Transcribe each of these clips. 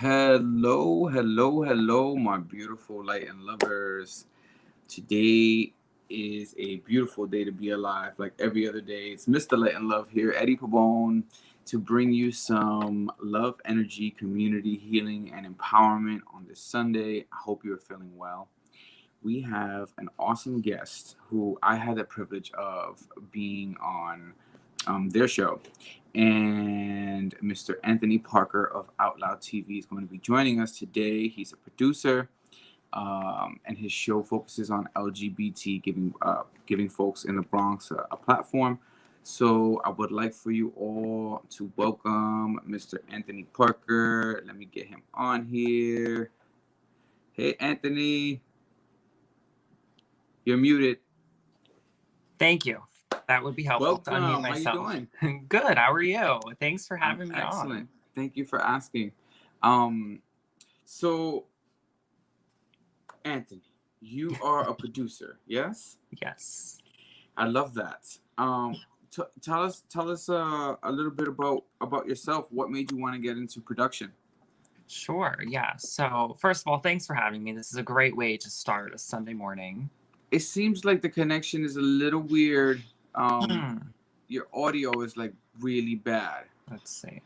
Hello, hello, hello, my beautiful light and lovers. Today is a beautiful day to be alive, like every other day. It's Mr. Light and Love here, Eddie Pabon, to bring you some love, energy, community, healing, and empowerment on this Sunday. I hope you're feeling well. We have an awesome guest who I had the privilege of being on their show. And Mr. Anthony Parker of OutLoud TV is going to be joining us today. He's a producer, and his show focuses on LGBT, giving folks in the Bronx a platform. So I would like for you all to welcome Mr. Anthony Parker. Let me get him on here. Hey, Anthony, you're muted. Thank you. That would be helpful to unmute Welcome. myself. How you doing? Good. How are you? Thanks for having me Excellent. on. Thank you for asking. So Anthony, you are a producer, yes? Yes. I love that. Tell us a little bit about yourself. What made you want to get into production? Sure. Yeah. So first of all, thanks for having me. This is a great way to start a Sunday morning. It seems like the connection is a little weird. Your audio is like really bad. Let's see.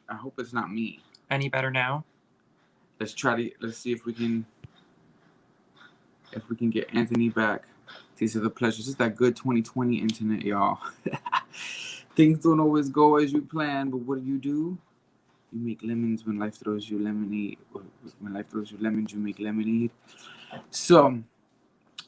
I hope it's not me. Any better now? Let's see if we can get Anthony back. These are the pleasures. It's that good 2020 internet, y'all. Things don't always go as you plan, but what do? You make lemons when life throws you lemonade. When life throws you lemons, you make lemonade. So,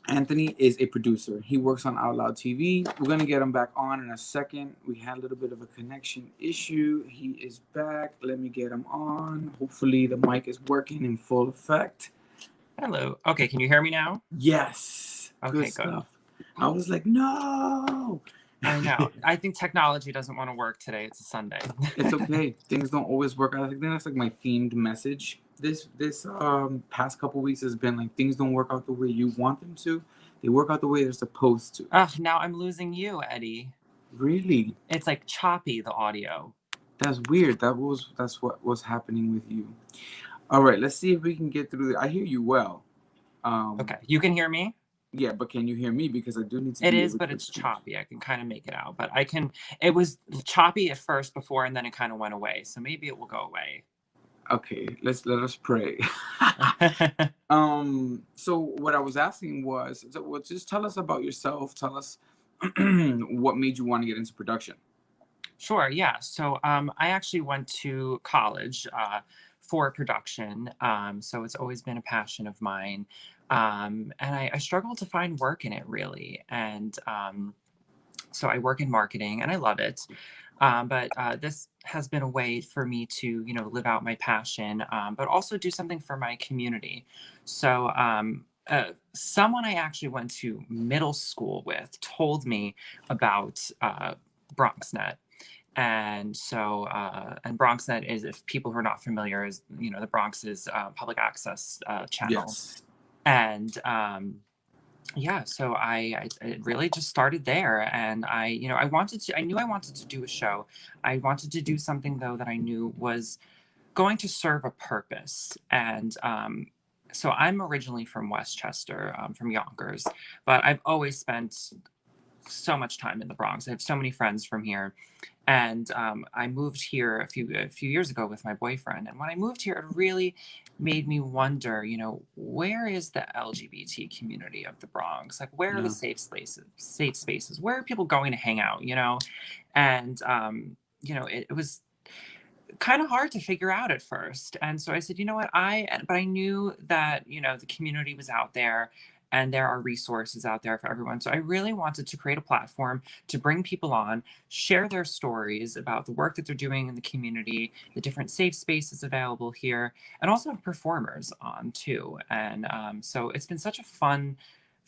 Anthony is a producer. He works on OutLoud TV. We're going to get him back on in a second. We had a little bit of a connection issue. He is back. Let me get him on. Hopefully the mic is working in full effect. Hello. Okay, can you hear me now? Yes. Okay, good stuff. I was like, no. I know. I think technology doesn't want to work today. It's a Sunday. It's okay. Things don't always work out. I think that's like my themed message. This past couple weeks has been like, things don't work out the way you want them to. They work out the way they're supposed to. Now I'm losing you, Eddie. Really? It's like choppy, the audio. That's weird. That's what was happening with you. All right, let's see if we can get through. I hear you well. Okay, you can hear me? Yeah, but can you hear me? Because I do need to. It is, but it's choppy. I can kind of make it out, but I can. It was choppy at first before, and then it kind of went away. So maybe it will go away. Okay, let us pray. So what I was asking was, just tell us about yourself. Tell us what made you want to get into production. Sure. Yeah. So I actually went to college for production. So it's always been a passion of mine. And I struggled to find work in it, really. And so I work in marketing and I love it. But this has been a way for me to, live out my passion, but also do something for my community. So someone I actually went to middle school with told me about BronxNet. And so, and BronxNet is, if people who are not familiar, is, the Bronx's public access channel. Yes. And yeah, so I really just started there, and I knew I wanted to do a show. I wanted to do something though that I knew was going to serve a purpose. And so I'm originally from Westchester, from Yonkers, but I've always spent so much time in the Bronx. I have so many friends from here. And I moved here a few years ago with my boyfriend. And when I moved here, it really made me wonder, where is the LGBT community of the Bronx? Like, where are the safe spaces? Where are people going to hang out, And, it was kind of hard to figure out at first. And so I said, you know what, but I knew that, the community was out there. And there are resources out there for everyone. So I really wanted to create a platform to bring people on, share their stories about the work that they're doing in the community, the different safe spaces available here, and also have performers on too. And so it's been such a fun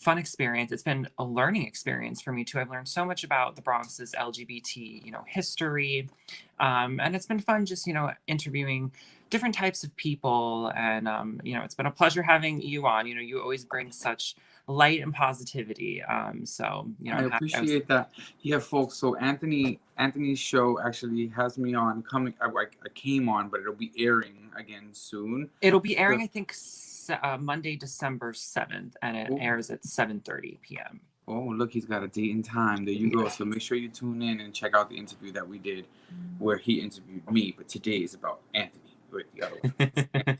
experience. It's been a learning experience for me too. I've learned so much about the Bronx's LGBT, history. And it's been fun just, interviewing different types of people. And, you know, it's been a pleasure having you on. You know, you always bring such light and positivity. So, you know, I I'm happy. appreciate that. Yeah, folks. So Anthony's show actually has me on coming. I came on, but it'll be airing again soon. It'll be airing, The, I think, Monday, December 7th, and it oh, airs at 7:30 p.m. oh, look, he's got a date and time. There you go. So make sure you tune in and check out the interview that we did, where he interviewed me. But today is about Anthony. With the other one.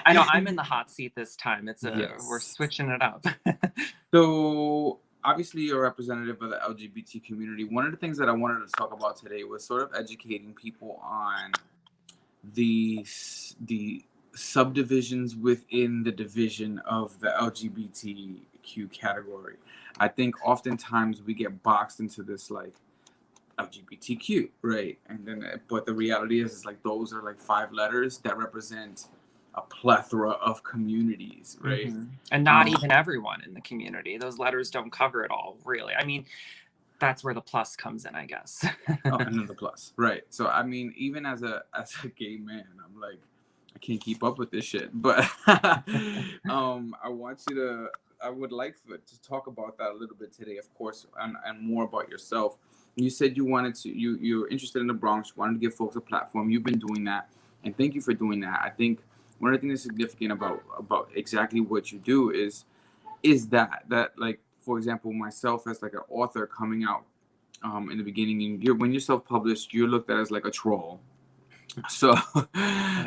I know I'm in the hot seat this time. We're Yes. switching it up. So obviously you're a representative of the LGBT community. One of the things that I wanted to talk about today was sort of educating people on the subdivisions within the division of the LGBTQ category. I think oftentimes we get boxed into this like LGBTQ, right? And then, but the reality is like those are like 5 letters that represent a plethora of communities, right? Mhm. And not even everyone in the community. Those letters don't cover it all, really. I mean, that's where the plus comes in, I guess. Oh, another plus, right? So I mean, even as a gay man, I'm like, I can't keep up with this shit. But I want you to. I would like to talk about that a little bit today, of course, and more about yourself. You said you wanted to. You're interested in the Bronx. You wanted to give folks a platform. You've been doing that, and thank you for doing that. I think one of the things that's significant about exactly what you do is that like, for example, myself as like an author coming out in the beginning, and when you're self-published, you're looked at as like a troll. So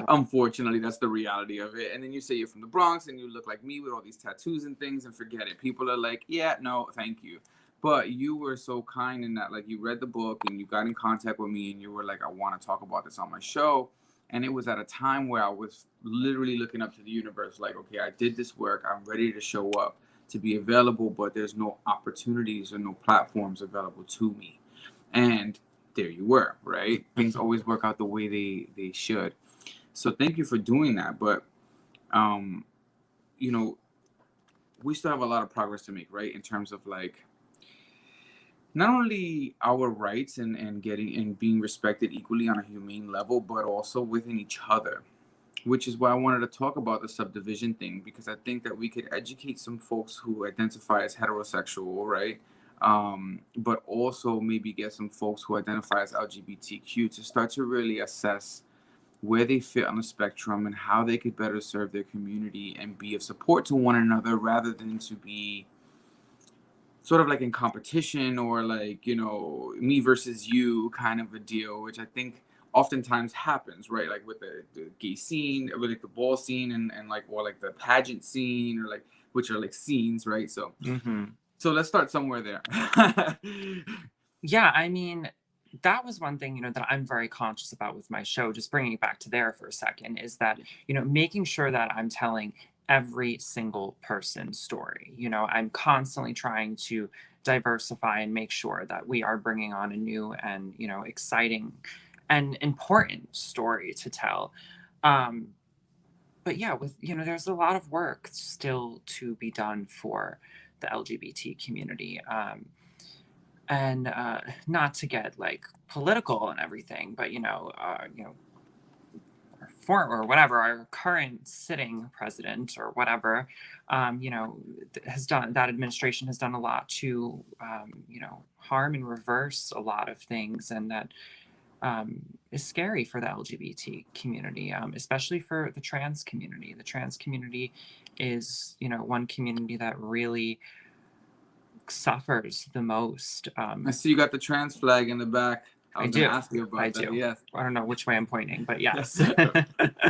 unfortunately, that's the reality of it. And then you say you're from the Bronx and you look like me with all these tattoos and things, and forget it. People are like, yeah, no, thank you. But you were so kind in that, like, you read the book and you got in contact with me and you were like, I want to talk about this on my show. And it was at a time where I was literally looking up to the universe, like, okay, I did this work. I'm ready to show up, to be available, but there's no opportunities or no platforms available to me. And there you were, right? Things always work out the way they should. So thank you for doing that. But you know, we still have a lot of progress to make, right? In terms of like not only our rights and getting and being respected equally on a humane level, but also within each other. Which is why I wanted to talk about the subdivision thing, because I think that we could educate some folks who identify as heterosexual, right? But also maybe get some folks who identify as LGBTQ to start to really assess where they fit on the spectrum and how they could better serve their community and be of support to one another rather than to be sort of like in competition or like, you know, me versus you kind of a deal, which I think oftentimes happens, right? Like with the gay scene, with like the ball scene and like, or like the pageant scene, or like, which are like scenes, right? So Mm-hmm. so let's start somewhere there. Yeah, I mean, that was one thing, you know, that I'm very conscious about with my show, just bringing it back to there for a second, is that, you know, making sure that I'm telling every single person's story. You know, I'm constantly trying to diversify and make sure that we are bringing on a new and, you know, exciting and important story to tell. Um, but yeah, with, you know, there's a lot of work still to be done for the LGBT community. And not to get like political and everything, but you know, or whatever, our current sitting president or whatever, you know, has done, that administration has done a lot to, you know, harm and reverse a lot of things, and that is scary for the LGBT community, especially for the trans community. The trans community is, you know, one community that really suffers the most. I see you got the trans flag in the back. I I was gonna do. ask you I about that. do. Yes. I don't know which way I'm pointing, but yes.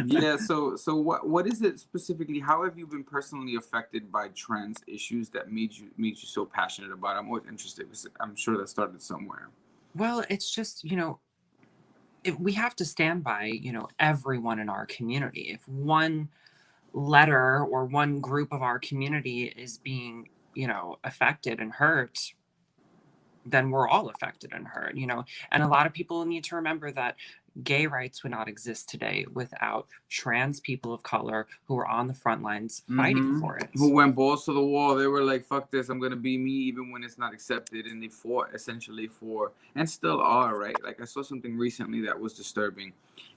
Yeah. So what is it specifically? How have you been personally affected by trans issues that made you so passionate about it? I'm always interested. I'm sure that started somewhere. Well, it's just, you know, we have to stand by, you know, everyone in our community. If one letter or one group of our community is being, you know, affected and hurt, then we're all affected and hurt, you know. And a lot of people need to remember that gay rights would not exist today without trans people of color who are on the front lines fighting for it. Who went balls to the wall. They were like, fuck this, I'm gonna be me even when it's not accepted. And they fought essentially for, and still are, right? Like, I saw something recently that was disturbing.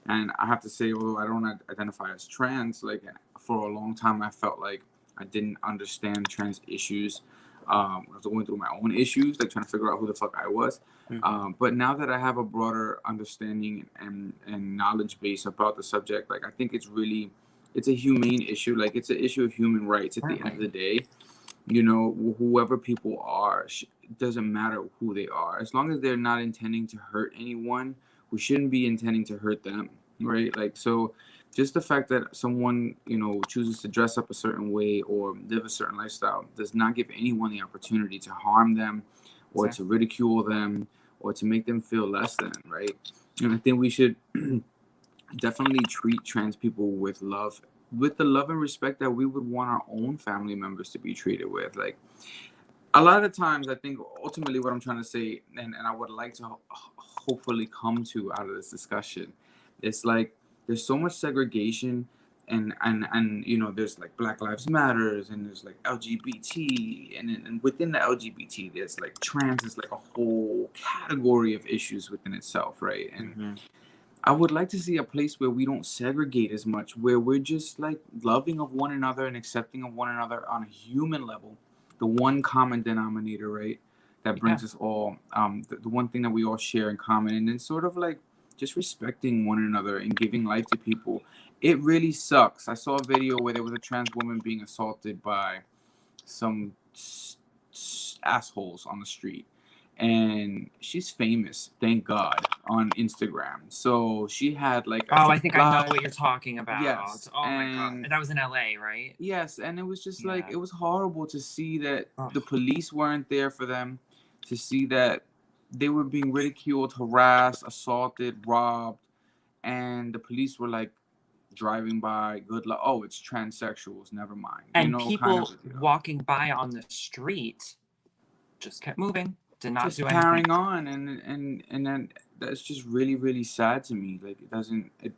And I have to say, although I don't identify as trans, like, for a long time I felt like I didn't understand trans issues. I was going through my own issues, like trying to figure out who the fuck I was. But now that I have a broader understanding and knowledge base about the subject, like, I think it's a humane issue. Like, it's an issue of human rights at the end of the day. You know, whoever people are, it doesn't matter who they are. As long as they're not intending to hurt anyone, we shouldn't be intending to hurt them, right? Like, so just the fact that someone, you know, chooses to dress up a certain way or live a certain lifestyle does not give anyone the opportunity to harm them or to ridicule them or to make them feel less than, right? And I think we should definitely treat trans people with love, with the love and respect that we would want our own family members to be treated with. Like, a lot of the times, I think ultimately what I'm trying to say, and I would like to hopefully come to out of this discussion, it's like there's so much segregation, and you know, there's like Black Lives Matters, and there's like LGBT, and within the LGBT there's like trans is like a whole category of issues within itself, right? And I would like to see a place where we don't segregate as much, where we're just like loving of one another and accepting of one another on a human level, the one common denominator, right? That brings us all, the one thing that we all share in common, and then sort of like just respecting one another and giving life to people. It really sucks. I saw a video where there was a trans woman being assaulted by some assholes on the street, and she's famous, thank God, on Instagram. So she had like I think I know what you're talking about. Yes. Oh my God, that was in LA, right? Yes, and it was just like, it was horrible to see that the police weren't there for them, to see that they were being ridiculed, harassed, assaulted, robbed, and the police were like driving by, good luck. Oh, it's transsexuals, never mind. And you know, people kind of, walking by on the street just kept moving, did not just do carrying anything. on, and then that's just really, really sad to me. Like, it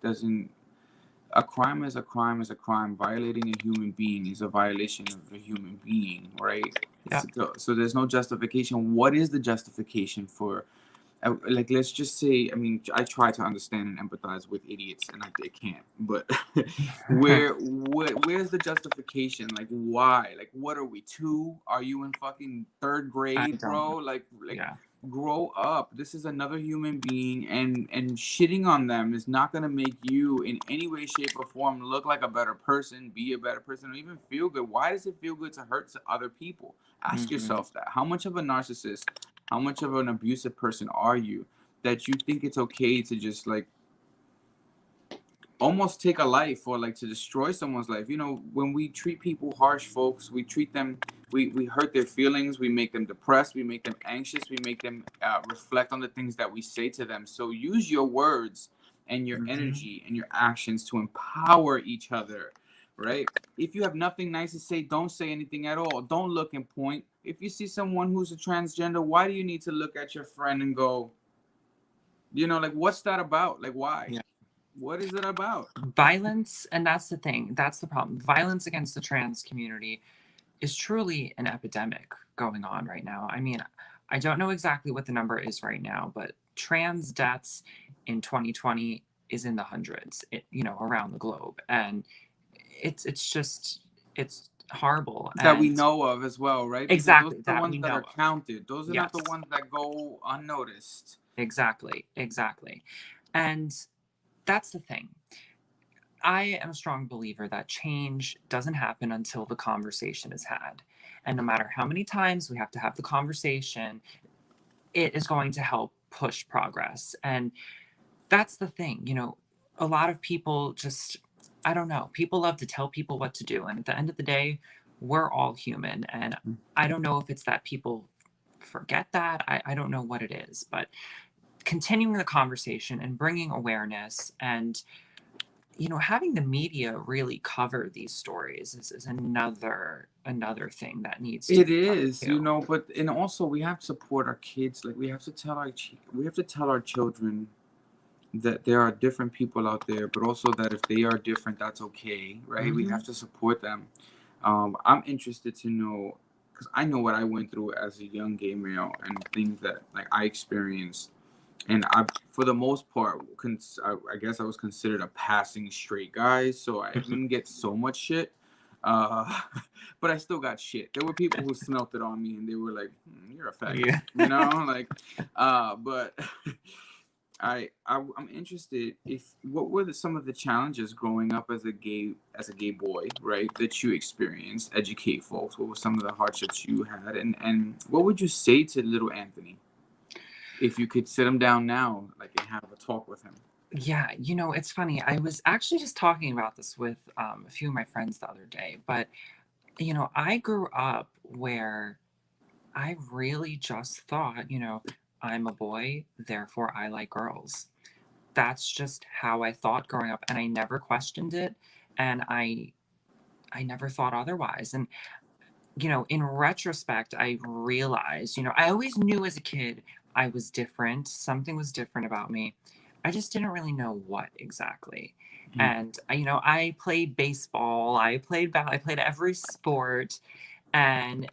doesn't. A crime is a crime is a crime. Violating a human being is a violation of a human being, right? Yeah. So there's no justification. What is the justification for, like, let's just say, I mean, I try to understand and empathize with idiots, and I can't. But where's the justification? Like, why? Like, what are we, 2? Are you in fucking 3rd grade, bro? Like, yeah. grow up. This is another human being, and shitting on them is not going to make you in any way, shape, or form look like a better person, be a better person, or even feel good. Why does it feel good to hurt other people? Ask yourself that. How much of a narcissist, how much of an abusive person are you that you think it's okay to just like almost take a life, or like to destroy someone's life? You know, when we treat people harsh, folks, we treat them, we hurt their feelings, we make them depressed, we make them anxious, we make them reflect on the things that we say to them. So use your words and your energy and your actions to empower each other, right? If you have nothing nice to say, don't say anything at all. Don't look and point. If you see someone who's a transgender, why do you need to look at your friend and go, you know, like, what's that about? Like, why? Yeah. What is it about? Violence, and that's the thing, that's the problem. Violence against the trans community is truly an epidemic going on right now. I mean, I don't know exactly what the number is right now, but trans deaths in 2020 is in the hundreds, you know, around the globe. And it's just, it's horrible. That we know of as well, right? Because Exactly, those are the ones that are counted. Those are not the ones that go unnoticed. Exactly. And that's the thing. I am a strong believer that change doesn't happen until the conversation is had. And no matter how many times we have to have the conversation, it is going to help push progress. And that's the thing, you know, a lot of people just, I don't know, people love to tell people what to do. And at the end of the day, we're all human. And I don't know if it's that people forget that. I don't know what it is, but continuing the conversation and bringing awareness, and you know, having the media really cover these stories is another thing that needs to It be done is, too. you know, but and also we have to support our kids. Like, we have to tell our children that there are different people out there, but also that if they are different, that's okay, right? We have to support them. I'm interested to know, because I know what I went through as a young gay male and things that like I experienced, and I, for the most part, I guess I was considered a passing straight guy, so I didn't get so much shit. Uh, but I still got shit. There were people who smelt it on me, and they were like, "You're a faggot," Yeah. you know, like. But I'm interested if what were some of the challenges growing up as a gay boy, right? That you experienced, educate folks. What were some of the hardships you had, and what would you say to little Anthony if you could sit him down now, like, and have a talk with him? Yeah, it's funny. I was actually just talking about this with a few of my friends the other day, but I grew up where I really just thought, I'm a boy, therefore I like girls. That's just how I thought growing up, and I never questioned it, and I never thought otherwise. And in retrospect, I realized, I always knew as a kid I was different. Something was different about me. I just didn't really know what exactly. Mhm. And I played baseball, I played every sport, and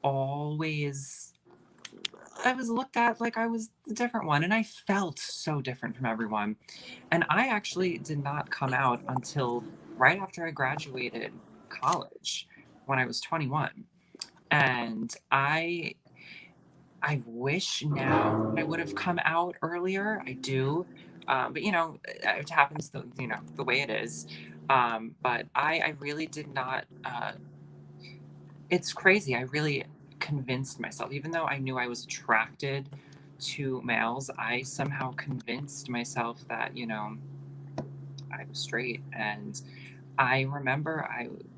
always I was looked at like I was the different one, and I felt so different from everyone. And I actually did not come out until right after I graduated college when I was 21. And I wish now that I would have come out earlier. I do. But it happens the way it is. But I really did not it's crazy. I really convinced myself, even though I knew I was attracted to males, I somehow convinced myself that, I was straight. And I remember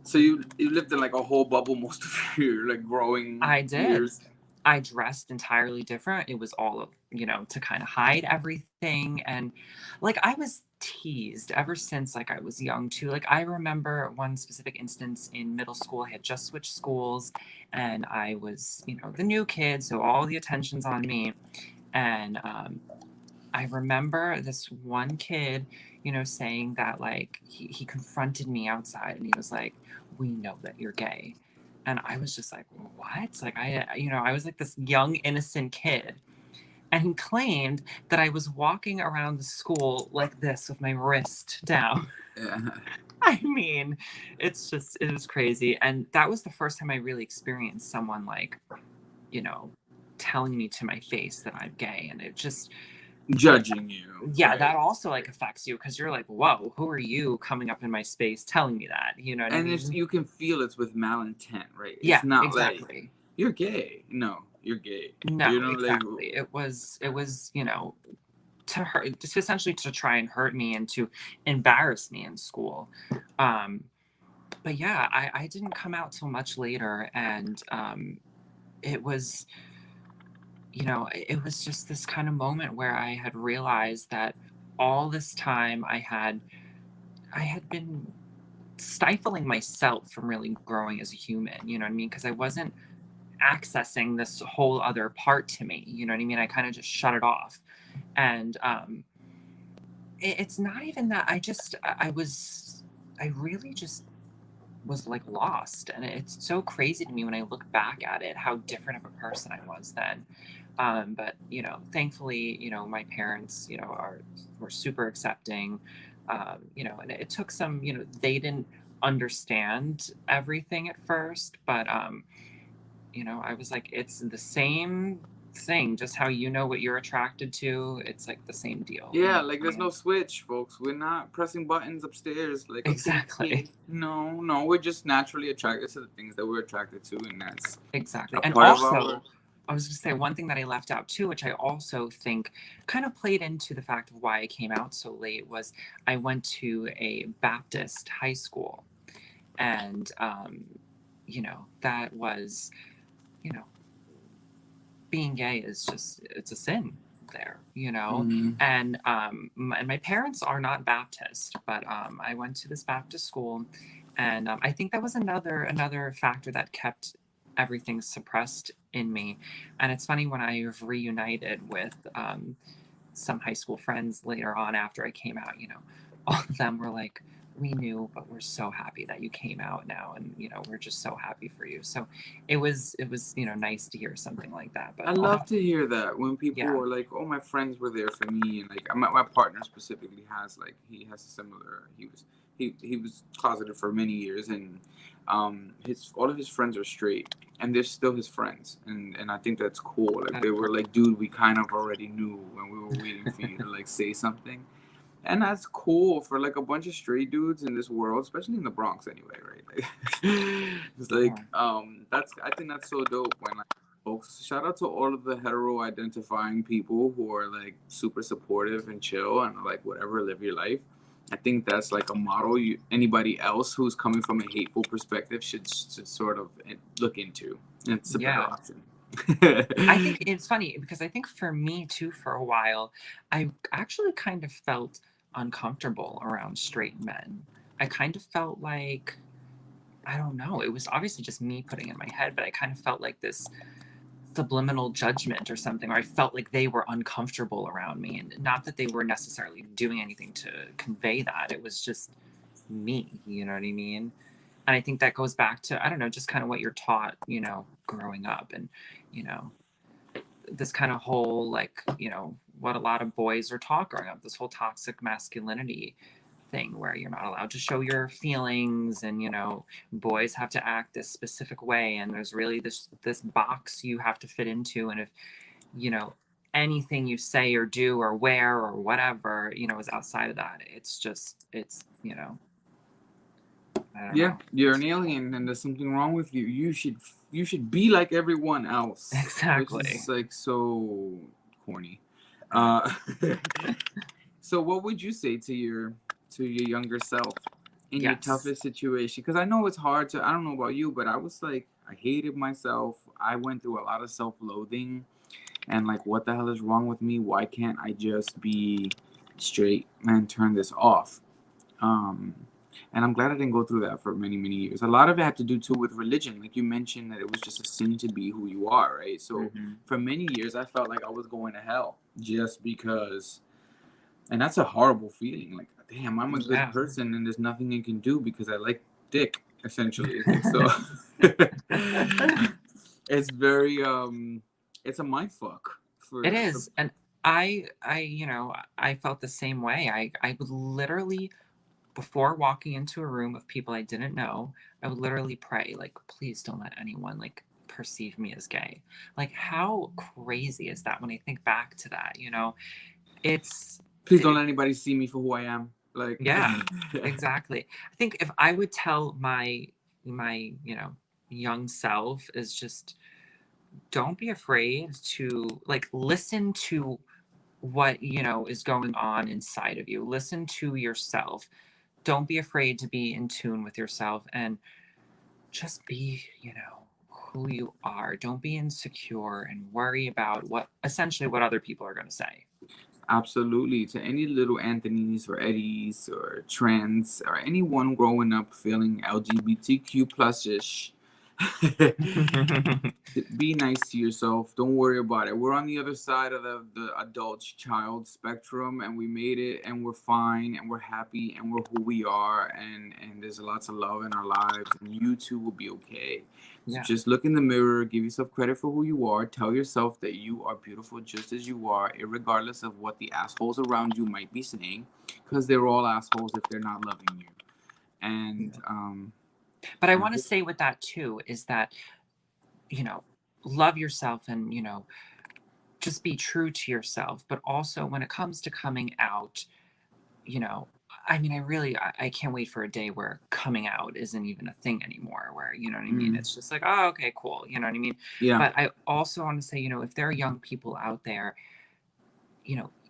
So you lived in like a whole bubble most of your like growing I did. years. I dressed entirely different. It was all of, to kind of hide everything. And like I was teased ever since like I was young too. Like I remember one specific instance in middle school. I had just switched schools and I was, the new kid, so all the attention's on me. And I remember this one kid, saying that like he confronted me outside and he was like, "We know that you're gay." And I was just like, "What?" Like I was like this young innocent kid. And he claimed that I was walking around the school like this with my wrist down. Yeah. I mean, it was crazy. And that was the first time I really experienced someone like, you know, telling me to my face that I'm gay. And it just, it, Judging you, yeah, right? that also like affects you because you're like, whoa, who are you coming up in my space telling me that? You know what I And it's mean? you can feel it's with malintent, right? It's Yeah, not like exactly. you're gay. No, you're gay. You No, know, like exactly. It was, to hurt, just essentially to try and hurt me and to embarrass me in school. Um, but yeah, I didn't come out till much later, and it was, it was just this kind of moment where I had realized that all this time I had been stifling myself from really growing as a human, you know what I mean? Because I wasn't accessing this whole other part to me, you know what I mean? I kind of just shut it off. And it's not even that I really just was like lost. And it's so crazy to me when I look back at it, how different of a person I was then. But thankfully, my parents, were super accepting. And it took some, they didn't understand everything at first, but I was like, it's the same thing, just how what you're attracted to, it's like the same deal, yeah, like I there's no mean? switch, folks. We're not pressing buttons upstairs like, okay, Exactly. gay. No, no, we're just naturally attracted to the things that we're attracted to, and that's Exactly. a And part of our. also, I was gonna say one thing that I left out too, which I also think kind of played into the fact of why I came out so late, was I went to a Baptist high school. And that was, you know, being gay is just, it's a sin there, Mhm. and and my parents are not Baptist, but I went to this Baptist school, and I think that was another factor that kept everything suppressed in me. And it's funny, when I've reunited with some high school friends later on after I came out, all of them were like, we knew, but we're so happy that you came out now, and we're just so happy for you. So it was nice to hear something like that. But I love to hear that when people yeah, are like, "Oh, my friends were there for me," and like my partner specifically has like he has a similar. He was closeted for many years, and his all of his friends are straight, and they're still his friends, and I think that's cool. Like that's they were perfect. like, "Dude, we kind of already knew when we were waiting for you to like say something." And that's cool for like a bunch of straight dudes in this world, especially in the Bronx anyway, right? Like it's like Yeah, that's I think that's so dope when like folks shout out to all of the hetero identifying people who are like super supportive and chill and like whatever, live your life. I think that's like a model anybody else who's coming from a hateful perspective should sort of look into. It's a better yeah. option. I think it's funny because I think for me too, for a while, I actually kind of felt uncomfortable around straight men. I kind of felt like, I don't know, it was obviously just me putting it in my head, but I kind of felt like this subliminal judgment or something, or I felt like they were uncomfortable around me. And not that they were necessarily doing anything to convey that, it was just me, you know what I mean? And I think that goes back to, I don't know, just kind of what you're taught, growing up. And, you know, this kind of whole like what a lot of boys are taught growing up, this whole toxic masculinity thing where you're not allowed to show your feelings, and boys have to act this specific way, and there's really this box you have to fit into. And if you know anything you say or do or wear or whatever is outside of that, it's I don't Yeah, know. you're an alien, and there's something wrong with you. You should be like everyone else, which is Exactly. like so corny. I Uh, so what would you say to your younger self in your Yes. toughest situation? Because I know it's hard to. I don't know about you, but I was like, I hated myself. I went through a lot of self-loathing, and like, what the hell is wrong with me? Why can't I just be straight and turn this off? Um, and I'm glad I didn't go through that for many, many years. A lot of it had to do too with religion. Like you mentioned that it was just a sin to be who you are, right? So Hmm. for many years, I felt like I was going to hell just because, and that's a horrible feeling. Like, damn, I'm a good Yeah. person and there's nothing I can do because I like dick, essentially. Like, so it's very, it's a mind fuck It for is. And I felt the same way. I would literally, before walking into a room of people I didn't know, I would literally pray, like, please don't let anyone like perceive me as gay. Like, how crazy is that when I think back to that, It's please don't it, let anybody see me for who I am. Like, yeah, exactly. I think if I would tell my, young self, is just don't be afraid to like listen to what is going on inside of you. Listen to yourself. Don't be afraid to be in tune with yourself, and just be who you are. Don't be insecure and worry about what other people are going to say. absolutely. To any little Anthony's or Eddies or trans or anyone growing up feeling LGBTQ plus ish, be nice to yourself. Don't worry about it. We're on the other side of the adult child spectrum, and we made it, and we're fine, and we're happy, and we're who we are, and there's lots of love in our lives, and you too will be okay. So Yeah, just look in the mirror, give yourself credit for who you are, tell yourself that you are beautiful just as you are, regardless of what the assholes around you might be saying, because they're all assholes if they're not loving you. And yeah. But I I want to hope say with that too is that you know love yourself, and just be true to yourself. But also when it comes to coming out, you know I mean, I can't wait for a day where coming out isn't even a thing anymore, where what I mean, mm, it's just like, oh, okay, cool, what I mean. yeah, But I also want to say, if there are young people out there,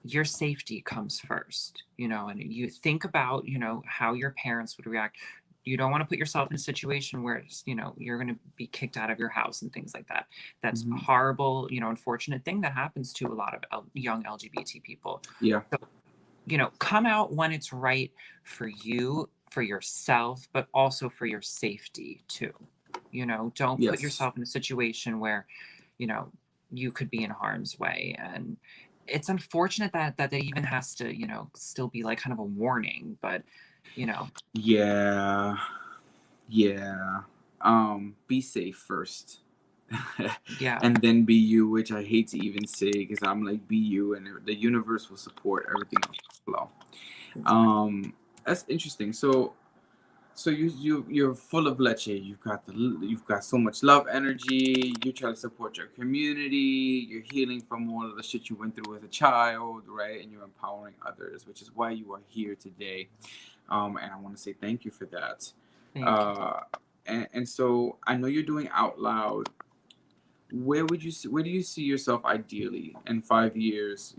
your safety comes first, and you think about how your parents would react. You don't want to put yourself in a situation where you're going to be kicked out of your house and things like that. That's a mhm, horrible, unfortunate thing that happens to a lot of young LGBT people. yeah, So come out when it's right for you, for yourself, but also for your safety too. Don't put yes. yourself in a situation where, you know, you could be in harm's way. And it's unfortunate that it even has to, still be like kind of a warning, but you know, Yeah, yeah. Be safe first. yeah, And then be you, which I hate to even say because I'm like, be you, and the universe will support everything else flow. exactly. Um, that's interesting. So you're full of leche. You've got so much love energy. You try to support your community. You're healing from all of the shit you went through as a child, right? And you're empowering others, which is why you are here today. And I want to say thank you for that. Thank you. Uh, and so I know you're doing out loud. Where do you see yourself ideally in 5 years?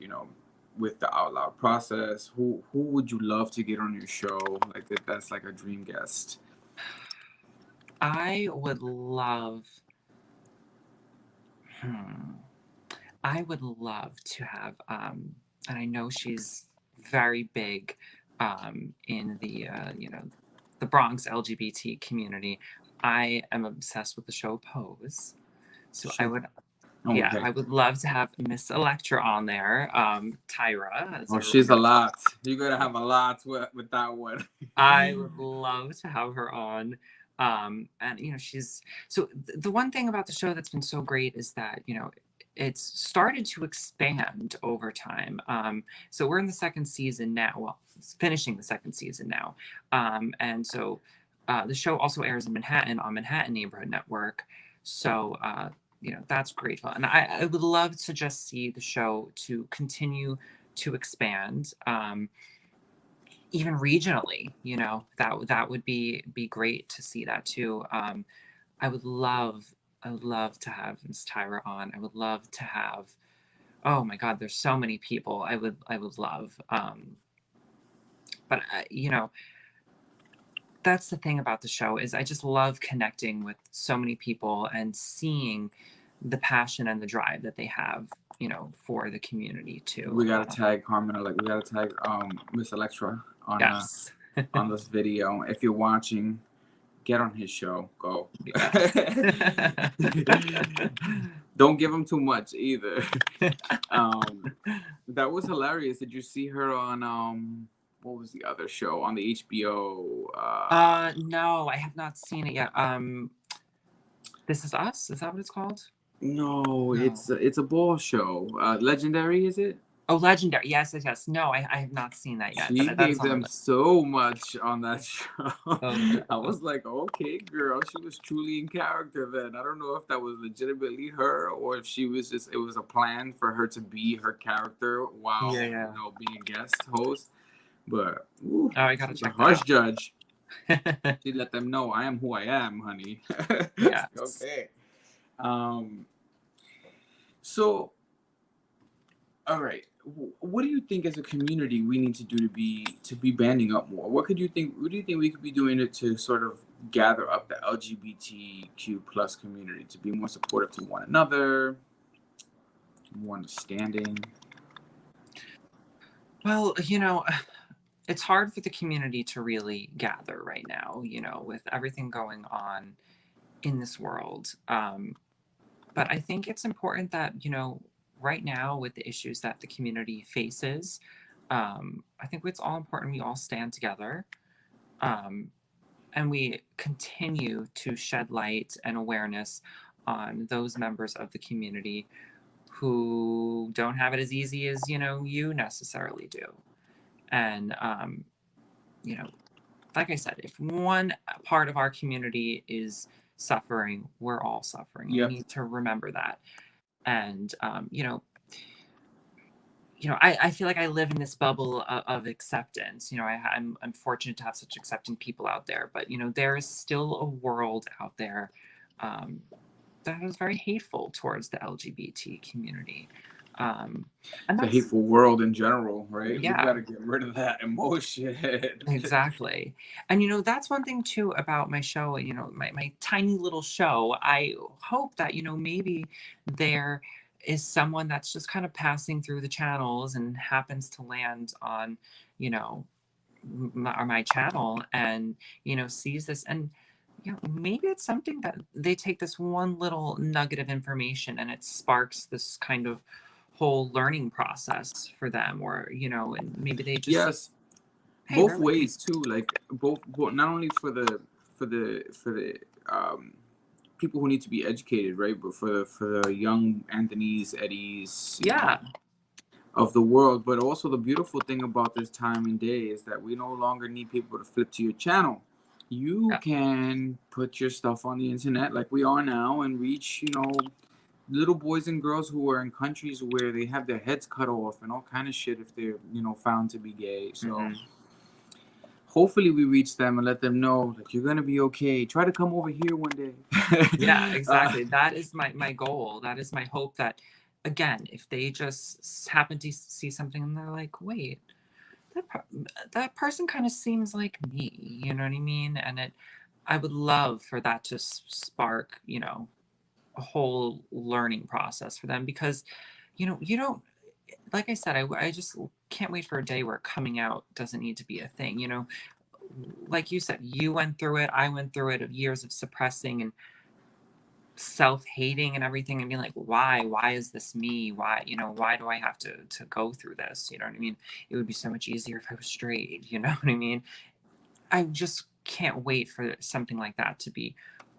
With the out loud process, who would you love to get on your show? Like that's like a dream guest. I would love, hmm, I would love to have, and I know she's very big, in the, the Bronx LGBT community. I am obsessed with the show Pose. So I Sure. would, Oh, yeah, okay. I would love to have Miss Electra on there. Tyra, as Oh, everyone she's a knows. lot. You're gonna have a lot with that one. I would love to have her on. And she's so the one thing about the show that's been so great is that, it's started to expand over time. So we're in the second season now. Well, it's finishing the second season now. And so the show also airs in Manhattan on Manhattan Neighborhood Network. So that's great fun. And I would love to just see the show to continue to expand. Even regionally, that would be great to see that too. I would love to have Miss Tyra on. I would love to have, oh my God, there's so many people I would love. But that's the thing about the show is I just love connecting with so many people and seeing the passion and the drive that they have, for the community too. We gotta tag Carmen. Like we gotta tag Miss Electra Yes. on this video. If you're watching, get on his show. Go. Yes. Don't give him too much either. That was hilarious. Did you see her on what was the other show on the HBO? No, I have not seen it yet. This Is Us? Is that what it's called? No, No. it's a ball show. Legendary, is it? Oh, Legendary. Yes, yes, yes. No, I have not seen that yet, She but that is gave on the them list. so much on that show. Oh my I God. was like, okay, girl, she was truly in character then. I don't know if that was legitimately her or if she was just, it was a plan for her to be her character while, Yeah, yeah. being a guest host. But ooh, Oh, I gotta she's a check that harsh out. judge. She let them know I am who I am, honey. Yes. Okay. Um, so all right. What do you think as a community we need to do to be banding up more? What could you think? What do you think we could be doing to sort of gather up the LGBTQ plus community to be more supportive to one another, more understanding? Well, it's hard for the community to really gather right now, with everything going on in this world. But I think it's important that, right now with the issues that the community faces, I think it's all important we all stand together, um, and we continue to shed light and awareness on those members of the community who don't have it as easy as, you necessarily do. And, you know, like I said, if one part of our community is suffering, we're all suffering. And we Yep. need to remember that. And I feel like I live in this bubble of acceptance. I'm fortunate to have such accepting people out there, but there is still a world out there, um, that is very hateful towards the LGBT community, um, and The that's hateful world in general, right? We got yeah. to get rid of that emotion. Exactly. And that's one thing too about my show, my tiny little show. I hope that, maybe there is someone that's just kind of passing through the channels and happens to land on, my channel and, sees this and, maybe it's something that they take this one little nugget of information and it sparks this kind of whole learning process for them, or and maybe they just see, Yes, hey, they're both like me. ways too. Like both not only for the people who need to be educated, right? But for the young Anthony's, Eddies, Yeah, of the world. But also the beautiful thing about this time and day is that we no longer need people to flip to your channel. You yeah, can put your stuff on the internet like we are now and reach, little boys and girls who are in countries where they have their heads cut off and all kind of shit if they're, found to be gay. So hmm hopefully we reach them and let them know that you're gonna be okay. Try to come over here one day. yeah, uh, exactly. That is my goal. That is my hope. That again, if they just happen to see something and they're like, wait, that person kind of seems like me, you know what I mean? And I would love for that to spark, a whole learning process for them, because you don't, like I said, I just can't wait for a day where coming out doesn't need to be a thing, like you said, you went through it, I went through it, of years of suppressing and self-hating and everything, and being like, why is this me, why do I have to go through this, you know what I mean? It would be so much easier if I was straight, you know what I mean? I just can't wait for something like that to be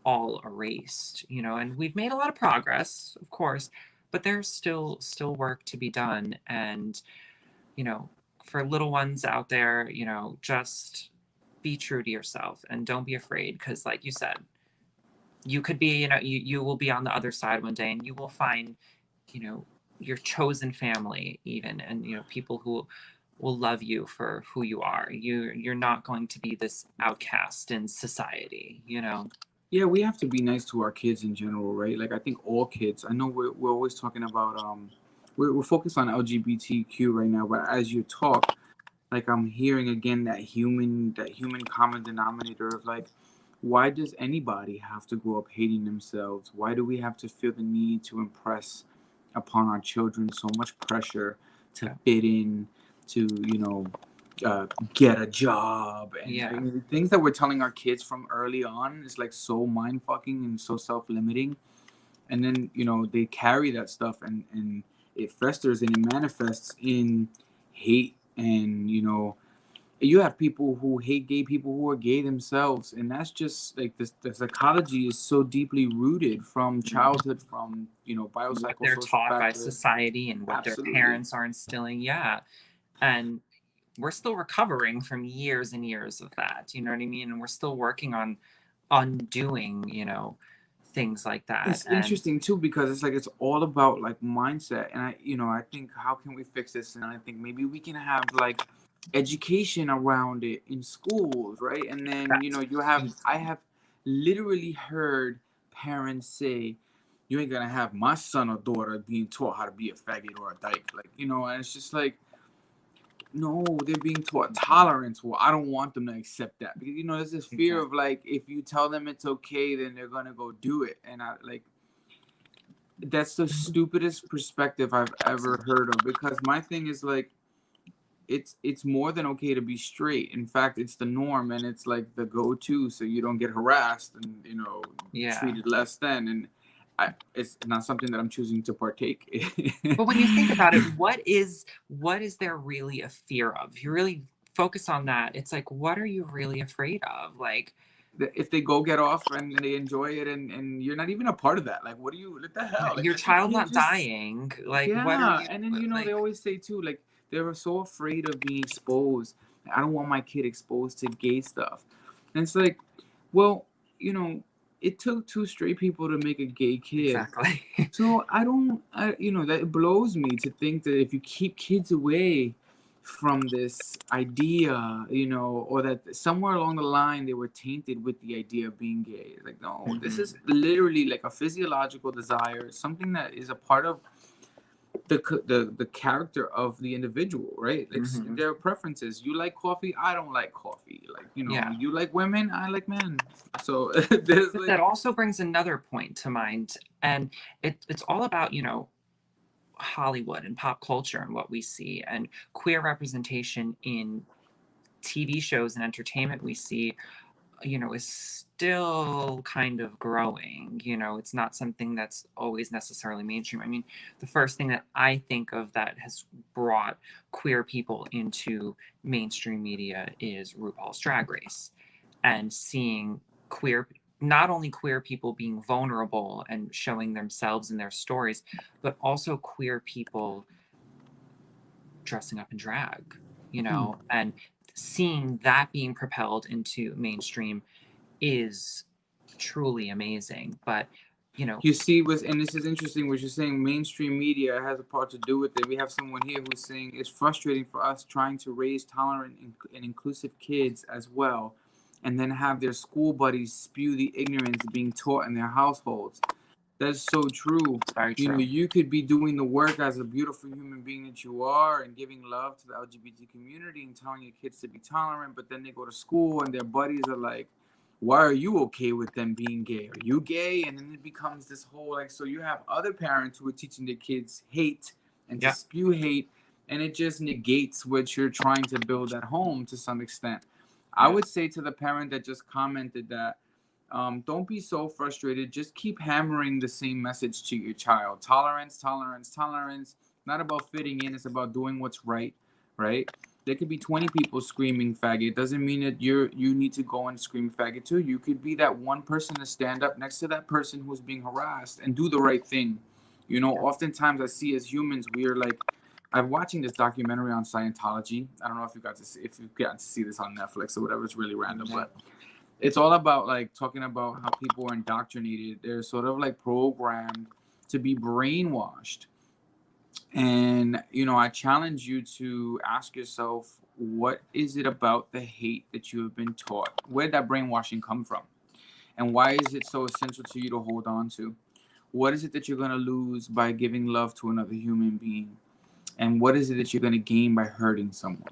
all erased, and we've made a lot of progress, of course, but there's still work to be done. And, you know, for little ones out there, just be true to yourself and don't be afraid, because like you said, you could be, you will be on the other side one day, and you will find, you know, your chosen family even, and people who will love you for who you are. You're not going to be this outcast in society. yeah, we have to be nice to our kids in general, right? Like I think all kids. I know we're always talking about we're focused on LGBTQ right now, but as you talk, like I'm hearing again that human common denominator of like, why does anybody have to grow up hating themselves? Why do we have to feel the need to impress upon our children so much pressure to Yeah. fit in, to get a job, and I Yeah. mean, the things that we're telling our kids from early on is like so mind fucking and so self limiting, and then they carry that stuff and it festers and it manifests in hate, and you have people who hate gay people who are gay themselves, and that's just like this. The psychology is so deeply rooted from Mhm. childhood, from What they're biopsychosocial taught by factors. society and what their Absolutely. parents are instilling. Yeah. And we're still recovering from years and years of that. You know what I mean? And we're still working on undoing, things like that. It's And interesting too because it's like it's all about like mindset, and I think how can we fix this, and I think maybe we can have like education around it in schools, right? And then that's I peaceful. have literally heard parents say, you ain't gonna have my son or daughter being taught how to be a faggot or a dyke, like, and it's just like, no, they're being taught tolerance. Well, I don't want them to accept that because there's this fear of Exactly. like, if you tell them it's okay, then they're gonna go do it, and I like, that's the stupidest perspective I've ever heard of, because my thing is like, it's more than okay to be straight. In fact, it's the norm, and it's like the go-to, so you don't get harassed and Yeah. treated less than. And it's not something that I'm choosing to partake in. But when you think about it, what is there really a fear of? If you really focus on that, it's like, what are you really afraid of? Like, If they go get off and they enjoy it, and you're not even a part of that, like, what the hell, like, your let your child kid not just. dying. Like, what are Yeah, you and then they like? always say too, like they were so afraid of being exposed. I don't want my kid exposed to gay stuff, and it's like, well, you know, it took two straight people to make a gay kid. Exactly. So I don't, that blows me to think that if you keep kids away from this idea, or that somewhere along the line they were tainted with the idea of being gay. It's like, no, this is Mhm. literally like a physiological desire, something that is a part of the character of the individual, right? Like Mhm. their preferences. You like coffee, I don't like coffee. Like, Yeah. you like women, I like men. So there's But like, that also brings another point to mind, and it's all about, Hollywood and pop culture and what we see, and queer representation in TV shows and entertainment we see. is still kind of growing. It's not something that's always necessarily mainstream. I mean, the first thing that I think of that has brought queer people into mainstream media is RuPaul's Drag Race, and seeing queer not only queer people being vulnerable and showing themselves in their stories, but also queer people dressing up in drag, and seeing that being propelled into mainstream is truly amazing. But, You see, and this is interesting what you're saying. Mainstream media has a part to do with it. We have someone here who's saying it's frustrating for us trying to raise tolerant and inclusive kids as well, and then have their school buddies spew the ignorance being taught in their households. That's so true. it's very true. You could be doing the work as a beautiful human being that you are and giving love to the LGBT community and telling your kids to be tolerant, but then they go to school and their buddies are like, why are you okay with them being gay? Are you gay? And then it becomes this whole so you have other parents who are teaching their kids hate and to spew hate, and it just negates what you're trying to build at home to some extent. I would say to the parent that just commented that, don't be so frustrated. Just keep hammering the same message to your child. Tolerance, tolerance, tolerance. Not about fitting in. It's about doing what's right, right? There could be 20 people screaming faggot. It doesn't mean that you need to go and scream faggot too. You could be that one person to stand up next to that person who's being harassed and do the right thing. Oftentimes I see as humans, we are like, I'm watching this documentary on Scientology. I don't know if you got to see this on Netflix or whatever. It's really random, but it's all about talking about how people are indoctrinated. They're sort of programmed to be brainwashed. And, I challenge you to ask yourself, what is it about the hate that you have been taught? Where did that brainwashing come from? And why is it so essential to you to hold on to? What is it that you're going to lose by giving love to another human being? And what is it that you're going to gain by hurting someone?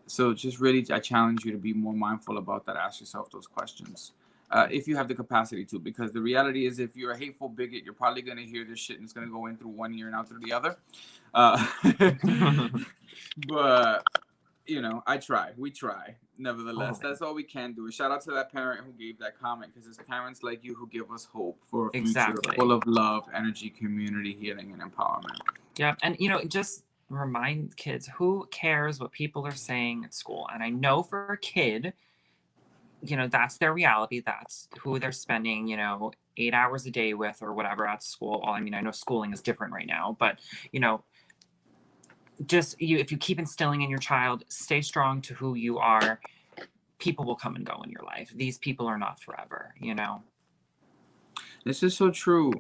So just really, I challenge you to be more mindful about that. Ask yourself those questions. If you have the capacity to, because the reality is if you're a hateful bigot, you're probably going to hear this shit and it's going to go in through one ear and out through the other. But, we try. Nevertheless, that's all we can do. Shout out to that parent who gave that comment, because it's parents like you who give us hope for a future full of love, energy, community, healing, and empowerment. Yeah, and, just remind kids, who cares what people are saying at school? And I know for a kid, that's their reality. That's who they're spending, 8 hours a day with or whatever at school. Well, I mean, I know schooling is different right now, but, just if you keep instilling in your child, stay strong to who you are, people will come and go in your life. These people are not forever, This is so true.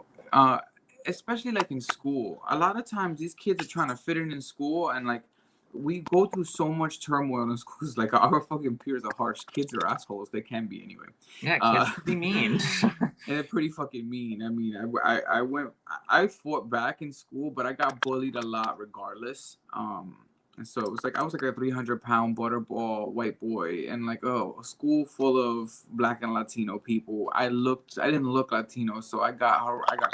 Especially in school. A lot of times these kids are trying to fit in school, and we go through so much turmoil in schools. Our fucking peers are harsh. Kids are assholes. They can be anyway. Yeah, kids can be mean. And they're pretty fucking mean. I mean, I fought back in school, but I got bullied a lot regardless. And so it was I was a 300-pound butterball white boy, and a school full of Black and Latino people. I didn't look Latino, so I got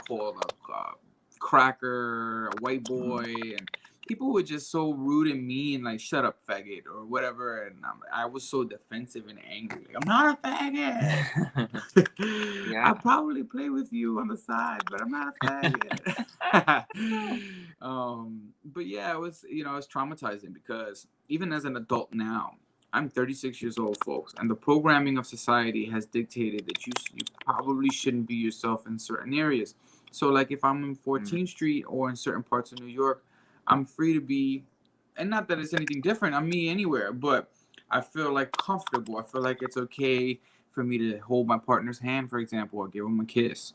called a cracker, a white boy, and people were just so rude and mean, shut up, faggot, or whatever. And I was so defensive and angry. I'm not a faggot. Yeah. I'll probably play with you on the side, but I'm not a faggot. But yeah, it was, it's traumatizing, because even as an adult now, I'm 36 years old, folks, and the programming of society has dictated that you probably shouldn't be yourself in certain areas. So if I'm in 14th Street or in certain parts of New York, I'm free to be, and not that it's anything different, I'm me anywhere, but I feel comfortable. I feel it's okay for me to hold my partner's hand, for example, or give him a kiss.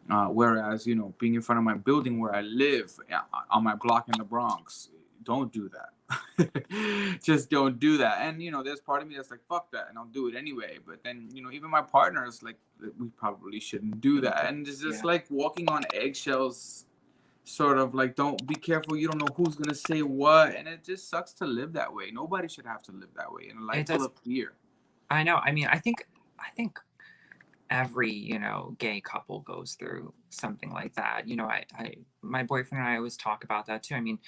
Whereas, being in front of my building where I live, on my block in the Bronx, don't do that. Just don't do that. And, there's part of me that's fuck that, and I'll do it anyway. But then, even my partner's we probably shouldn't do that. And it's just walking on eggshells, sort of don't be careful. You don't know who's going to say what. And it just sucks to live that way. Nobody should have to live that way in a life full of fear. I know. I mean, I think every gay couple goes through something like that. My boyfriend and I always talk about that too. I mean,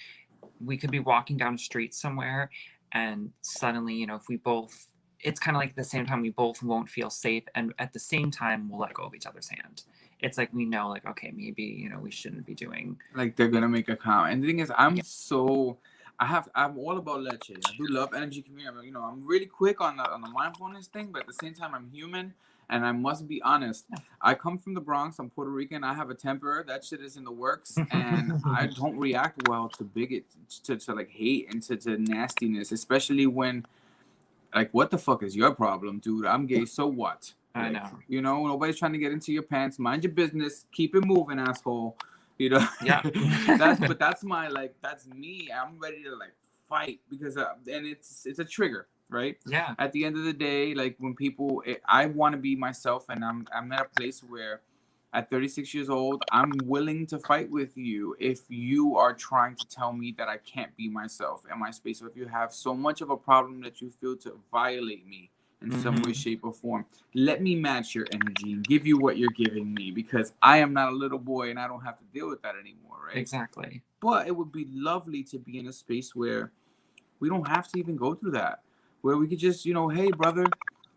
we could be walking down a street somewhere, and suddenly, if we both it's kind of like at the same time we both won't feel safe, and at the same time we'll let go of each other's hand. It's like we know, like, okay, maybe, you know, we shouldn't be doing, like they're gonna make a comment. And the thing is, I'm all about leche. I do love energy community. You know, I'm really quick on the mindfulness thing, but at the same time, I'm human, and I must be honest. I come from the Bronx. I'm Puerto Rican. I have a temper. That shit is in the works, and I don't react well to to like hate and to nastiness, especially when, like, what the fuck is your problem, dude? I'm gay, so what? I Like, know. you know, nobody's trying to get into your pants. Mind your business. Keep it moving, asshole. You know. Yeah. that's my, like, that's me. I'm ready to like fight because and it's a trigger, right? Yeah. At the end of the day, like when people, I want to be myself, and I'm at a place where at 36 years old, I'm willing to fight with you if you are trying to tell me that I can't be myself in my space. So if you have so much of a problem that you feel to violate me in some way, shape, or form, let me match your energy and give you what you're giving me, because I am not a little boy and I don't have to deal with that anymore, right? Exactly. But it would be lovely to be in a space where we don't have to even go through that, where we could just, you know, hey, brother,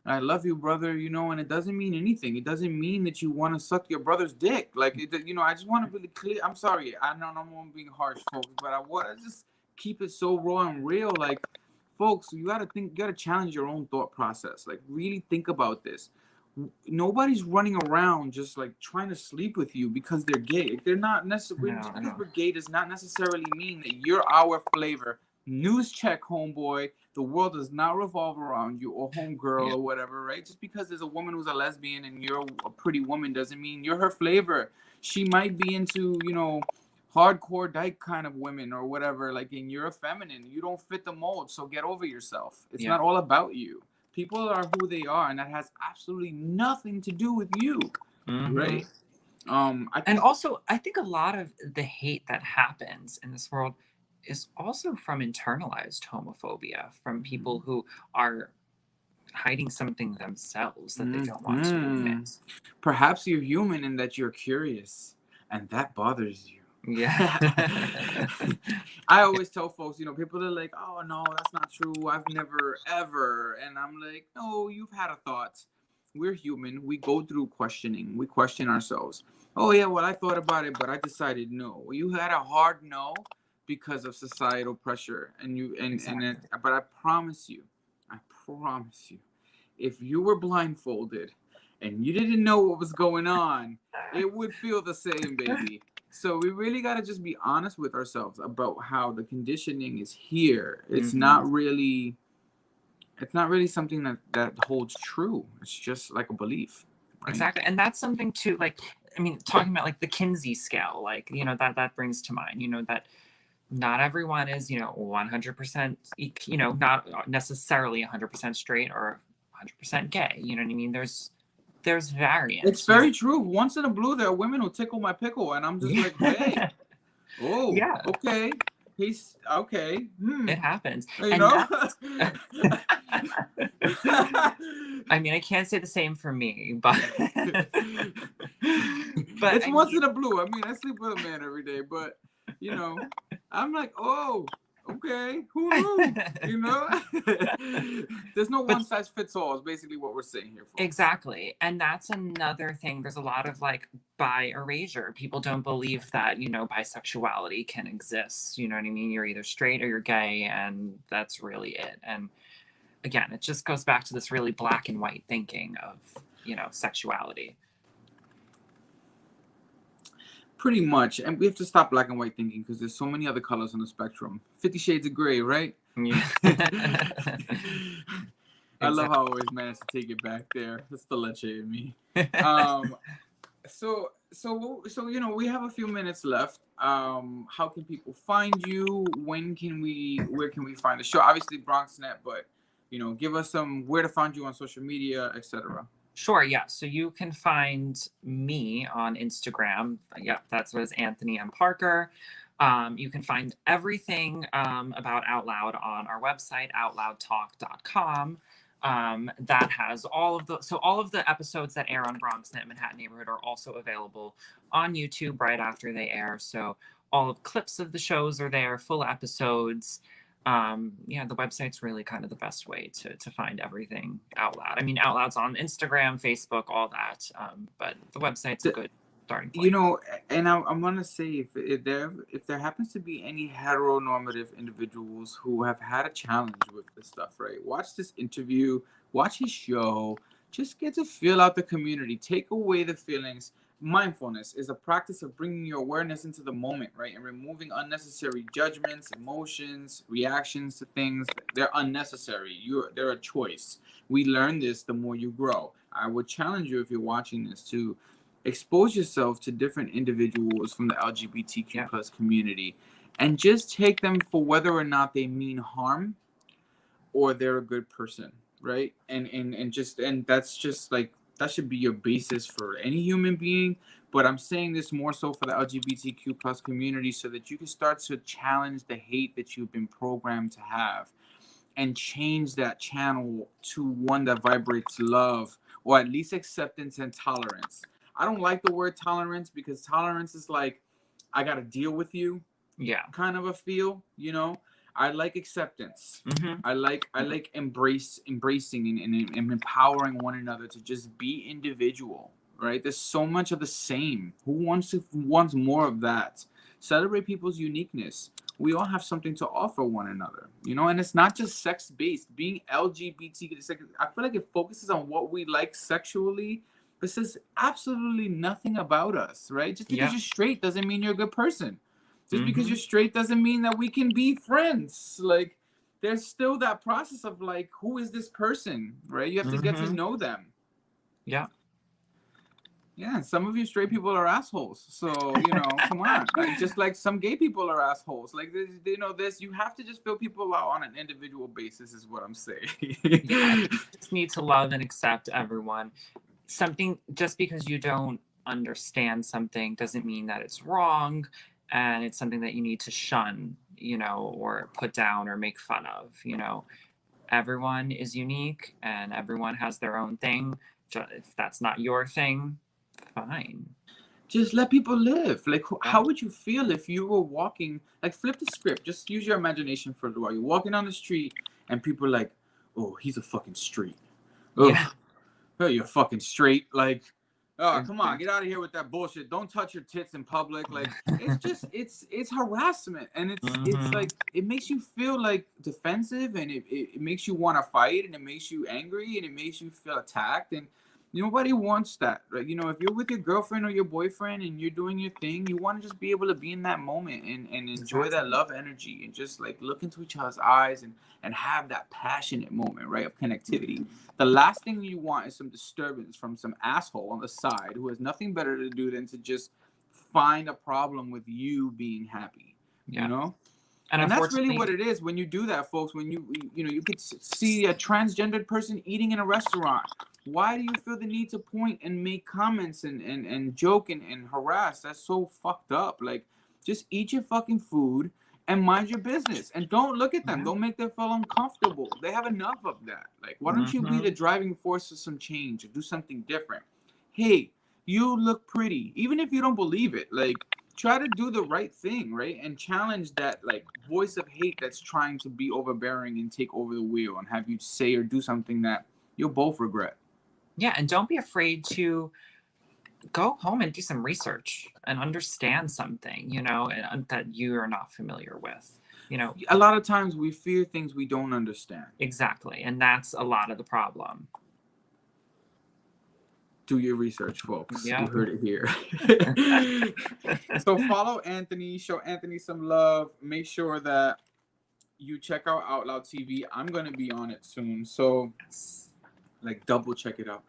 I love you, brother, you know, and it doesn't mean anything. It doesn't mean that you want to suck your brother's dick. Like, you know, I just want to be clear. I'm sorry. I know I'm being harsh, folks, but I want to just keep it so raw and real. Like, folks, you got to think, you got to challenge your own thought process. Like, really think about this. Nobody's running around just like trying to sleep with you because they're gay. They're not necessarily, just because we're gay does not necessarily mean that you're our flavor. News check, homeboy. The world does not revolve around you, or homegirl, or whatever, right? Just because there's a woman who's a lesbian and you're a pretty woman doesn't mean you're her flavor. She might be into, you know, hardcore dyke kind of women or whatever, like, and you're a feminine. You don't fit the mold, so get over yourself. It's not all about you. People are who they are, and that has absolutely nothing to do with you, right? And also, I think a lot of the hate that happens in this world is also from internalized homophobia, from people who are hiding something themselves that they don't want to admit. Perhaps you're human in that you're curious, and that bothers you. Yeah. I always tell folks, you know, people are like, oh, no, that's not true. I've never, ever. And I'm like, no, you've had a thought. We're human. We go through questioning. We question ourselves. Oh, yeah, well, I thought about it, but I decided no. Well, you had a hard no because of societal pressure. But I promise you, if you were blindfolded and you didn't know what was going on, it would feel the same, baby. So we really got to just be honest with ourselves about how the conditioning is here. It's not really something that holds true. It's just like a belief. Right? Exactly. And that's something too, like, I mean, talking about like the Kinsey scale, like, you know, that brings to mind, you know, that not everyone is, you know, 100%, you know, not necessarily 100% straight or 100% gay. You know what I mean? There's variance. It's very true. Once in a blue, there are women who tickle my pickle, and I'm just like, hey, oh, yeah, okay, he's okay. It happens. You and know? I mean, I can't say the same for me, but it's once in a blue. I mean, I sleep with a man every day, but you know, I'm like, oh, okay, who knew? You know, there's no one size fits all. Is basically what we're saying here. Folks. Exactly, and that's another thing. There's a lot of like bi erasure. People don't believe that, you know, bisexuality can exist. You know what I mean? You're either straight or you're gay, and that's really it. And again, it just goes back to this really black and white thinking of, you know, sexuality. Pretty much. And we have to stop black and white thinking because there's so many other colors on the spectrum. 50 Shades of Grey, right? Yeah. I love how I always manage to take it back there. That's the leche in me. So you know, we have a few minutes left. How can people find you? Where can we find the show? Obviously BronxNet, but you know, give us where to find you on social media, etc. Sure, yeah. So you can find me on Instagram. Yeah, that's what is Anthony M. Parker. You can find everything about Out Loud on our website, outloudtalk.com. That has all of the episodes that air on BronxNet Manhattan Neighborhood are also available on YouTube right after they air. So all of clips of the shows are there, full episodes. Yeah, the website's really kind of the best way to find everything Out Loud. I mean, Out Loud's on Instagram, Facebook, all that. But the website's a good starting You point. know, and I'm gonna say if there happens to be any heteronormative individuals who have had a challenge with this stuff, right? Watch this interview, watch his show, just get to feel out the community, take away the feelings. Mindfulness is a practice of bringing your awareness into the moment, right, and removing unnecessary judgments, emotions, reactions to things. They're unnecessary. They're a choice. We learn this the more you grow. I would challenge you, if you're watching this, to expose yourself to different individuals from the LGBTQ Yeah. plus community, and just take them for whether or not they mean harm or they're a good person, right? And that's just like, that should be your basis for any human being. But I'm saying this more so for the LGBTQ plus community, so that you can start to challenge the hate that you've been programmed to have, and change that channel to one that vibrates love, or at least acceptance and tolerance. I don't like the word tolerance, because tolerance is like, I got to deal with you Yeah. kind of a feel, you know. I like acceptance. Mm-hmm. I like embracing and empowering one another to just be individual, right? There's so much of the same. Who wants more of that? Celebrate people's uniqueness. We all have something to offer one another, you know. And it's not just sex based. Being LGBT, I feel like it focuses on what we like sexually, but says absolutely nothing about us, right? Just because Yeah. you're straight doesn't mean you're a good person. Just because Mm-hmm. you're straight doesn't mean that we can be friends. Like, there's still that process of like, who is this person, right? You have to get to Mm-hmm. know them. Yeah. Yeah, some of you straight people are assholes. So, you know, come on. Like, just like some gay people are assholes. Like, you know, this, you have to just fill people out on an individual basis, is what I'm saying. Yeah. You just need to love and accept everyone. Something, just because you don't understand something doesn't mean that it's wrong, and it's something that you need to shun, or put down or make fun of. Everyone is unique and everyone has their own thing. If that's not your thing, fine. Just let people live. Like, Yeah. how would you feel if you were walking, like, flip the script, just use your imagination for a while. You're walking on the street and people are like, oh, he's a fucking street. Yeah. Oh, you're fucking straight. Like, oh, come on, get out of here with that bullshit. Don't touch your tits in public. Like, it's just, it's harassment. And it's Mhm. like, it makes you feel like defensive, and it makes you want to fight, and it makes you angry, and it makes you feel attacked. And nobody wants that. Right? You know, if you're with your girlfriend or your boyfriend and you're doing your thing, you want to just be able to be in that moment and enjoy that Exactly. love energy, and just like look into each other's eyes and have that passionate moment, right, of connectivity. The last thing you want is some disturbance from some asshole on the side who has nothing better to do than to just find a problem with you being happy, you Yeah. know? And And that's really unfortunately, what it is when you do that, folks. When you could see a transgendered person eating in a restaurant. Why do you feel the need to point and make comments and joke and harass? That's so fucked up. Like, just eat your fucking food and mind your business. And don't look at them. yeah. Don't make them feel uncomfortable. They have enough of that. Like, why don't you be the Mhm. driving force of some change or do something different? Hey, you look pretty. Even if you don't believe it, like, try to do the right thing, right? And challenge that like voice of hate that's trying to be overbearing and take over the wheel and have you say or do something that you'll both regret. Yeah, and don't be afraid to go home and do some research and understand something, that you are not familiar with. A lot of times we fear things we don't understand. Exactly. And that's a lot of the problem. Do your research, folks. You Yeah. heard it here. So follow Anthony, show Anthony some love. Make sure that you check out OutLoud TV. I'm gonna be on it soon, so like double check it out.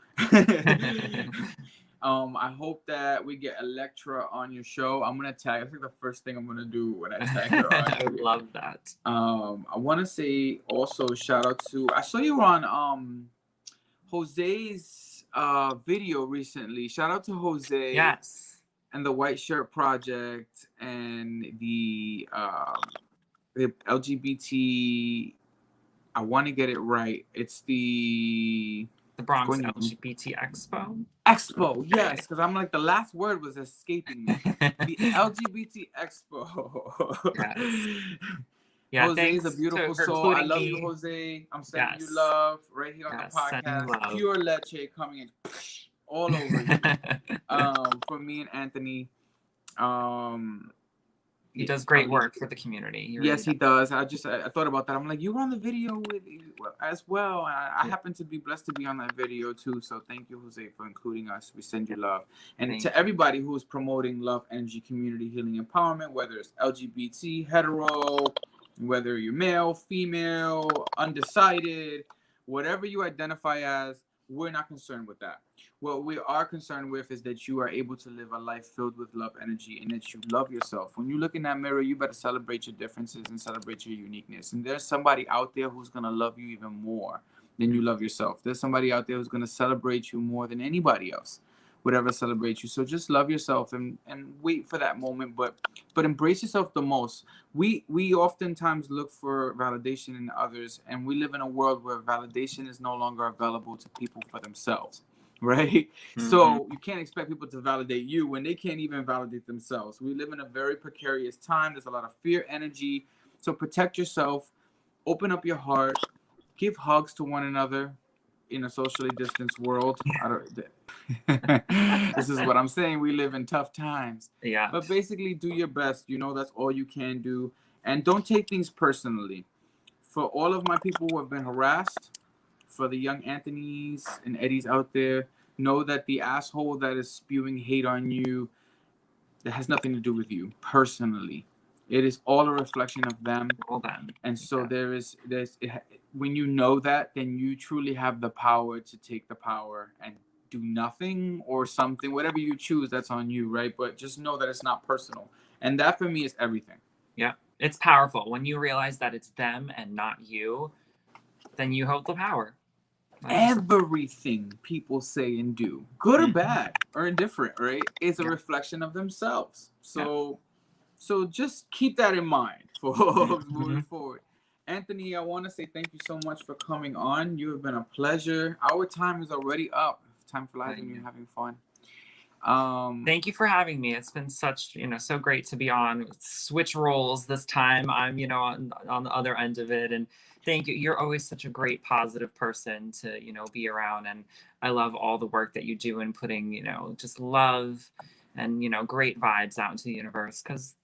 I hope that we get Electra on your show. I'm gonna tag. I think the first thing I'm gonna do when I tag her on. I would love that. I want to say also shout out to, I saw you on Jose's video recently. Shout out to Jose. Yes. And the White Shirt Project and the LGBT. I want to get it right. It's the Bronx LGBT Expo. Expo, yes, because I'm like, the last word was escaping me. The LGBT Expo. Yes. Yeah, Jose is a thanks beautiful for soul. I including love you, me. Jose. I'm sending you Yes. love right here on the Yes, sending podcast. love. Pure leche coming in all over you. For me and Anthony. Um, He does I great mean, work for the community. He really yes, he does. does. I thought about that. I'm like, you were on the video with as well. I Yeah, happen to be blessed to be on that video too. So thank you, Jose, for including us. We send you yeah, love, and thank to you. everybody who is promoting love, energy, community, healing, empowerment, whether it's LGBT, hetero, whether you're male, female, undecided, whatever you identify as, we're not concerned with that. What we are concerned with is that you are able to live a life filled with love, energy, and that you love yourself. When you look in that mirror, you better celebrate your differences and celebrate your uniqueness. And there's somebody out there who's going to love you even more than you love yourself. There's somebody out there who's going to celebrate you more than anybody else would ever celebrate you. So just love yourself and wait for that moment, but embrace yourself the most. We oftentimes look for validation in others, and we live in a world where validation is no longer available to people for themselves. Right? Mm-hmm. So you can't expect people to validate you when they can't even validate themselves. We live in a very precarious time. There's a lot of fear energy. So protect yourself, open up your heart, give hugs to one another in a socially distanced world. I don't, this is what I'm saying. We live in tough times. Yeah. But basically, do your best. You know, that's all you can do. And don't take things personally. For all of my people who have been harassed, for the young Anthony's and Eddies out there, know that the asshole that is spewing hate on you, that has nothing to do with you personally. It is all a reflection of them. Well done. And so Yeah. when you know that, then you truly have the power to take the power and do nothing or something, whatever you choose, that's on you, right? But just know that it's not personal. And that for me is everything. Yeah. It's powerful. When you realize that it's them and not you, then you hold the power. 100%. Everything people say and do, good or Mhm. bad or indifferent, right, is a Yeah. reflection of themselves. Yeah. So just keep that in mind for moving Mhm. forward. Anthony, I want to say thank you so much for coming on. You have been a pleasure. Our time is already up. Time flies when you're having fun. Thank you for having me. It's been such, so great to be on. Switch roles this time. I'm, on the other end of it. And thank you. You're always such a great, positive person to, be around. And I love all the work that you do in putting, just love and, great vibes out into the universe, because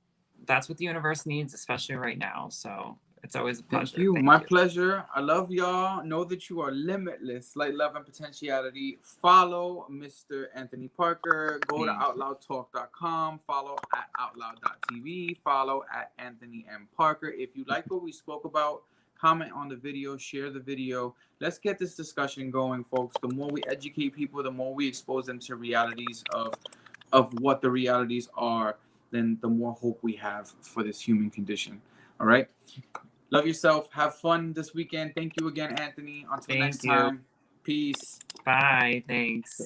that's what the universe needs, especially right now. So it's always a Thank pleasure. you. Thank My you. pleasure. I love y'all. Know that you are limitless, like love and potentiality. Follow Mr. Anthony Parker. Go to Thank you. OutLoudTalk.com. Follow at OutLoud.tv. Follow at Anthony M. Parker. If you like what we spoke about, comment on the video, share the video. Let's get this discussion going, folks. The more we educate people, the more we expose them to realities of what the realities are, then the more hope we have for this human condition. All right? Love yourself. Have fun this weekend. Thank you again, Anthony. Until next Thank you. time. Peace. Bye. Thanks.